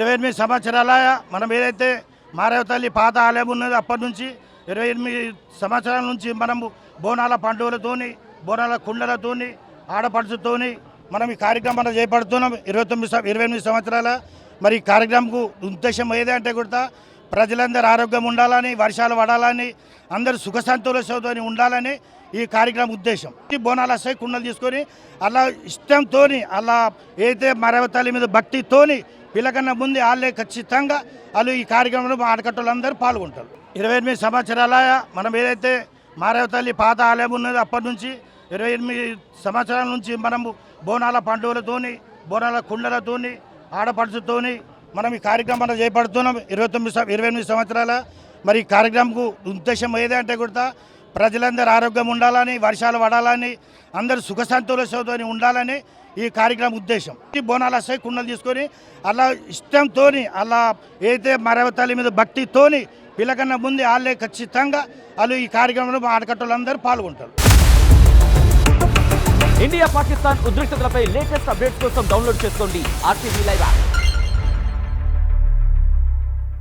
28 సంవత్సరాల మనం ఏదైతే మారేవ తల్లి పాత ఆలయం ఉన్నది అప్పటి నుంచి 28 సంవత్సరాల నుంచి మనము బోనాల పండుగలతోని బోనాల కుండలతోని ఆడపడుచుతోని మనం ఈ కార్యక్రమం చేపడుతున్నాం. 28 సంవత్సరాల మరి ఈ కార్యక్రమంకు ఉద్దేశం ఏదంటే కూడా ప్రజలందరూ ఆరోగ్యం ఉండాలని, వర్షాలు పడాలని, అందరూ సుఖ సంతోషంతో ఉండాలని ఈ కార్యక్రమం ఉద్దేశం. ఈ బోనాలు వస్తాయి, కుండలు తీసుకొని అలా ఇష్టంతో అలా ఏదైతే మారేవ తల్లి మీద భక్తితోని పిల్లకన్నా ముందు వాళ్ళే ఖచ్చితంగా వాళ్ళు ఈ కార్యక్రమంలో మా ఆడకట్టలందరూ పాల్గొంటారు. 28 సంవత్సరాల మనం ఏదైతే మారేవ తల్లి పాత ఆలయం ఉన్నది అప్పటి నుంచి 28 సంవత్సరాల నుంచి మనము బోనాల పండుగలతోని బోనాల కుండలతోని ఆడపడుచుతోని మనం ఈ కార్యక్రమం చేపడుతున్నాం. 28 సంవత్సరాల మరి ఈ కార్యక్రమంకు ఉద్దేశం ఏదంటే కూడా ప్రజలందరూ ఆరోగ్యం ఉండాలని, వర్షాలు పడాలని, అందరూ సుఖ సంతోషంతో ఉండాలని ఈ కార్యక్రమం ఉద్దేశం. ఈ బోనాలు వస్తాయి, కుండలు తీసుకొని అలా ఇష్టంతో అలా ఏదైతే మారేవ తల్లి మీద భక్తితోని పిల్లకన్నా ముందు వాళ్ళే ఖచ్చితంగా వాళ్ళు ఈ కార్యక్రమంలో మా ఆడకట్టలందరూ పాల్గొంటారు. ఇండియా పాకిస్తాన్ ఉద్రిక్తతలపై లేటెస్ట్ అప్డేట్స్ కోసం డౌన్లోడ్ చేసుకోండి RTV లైవ్ యాప్.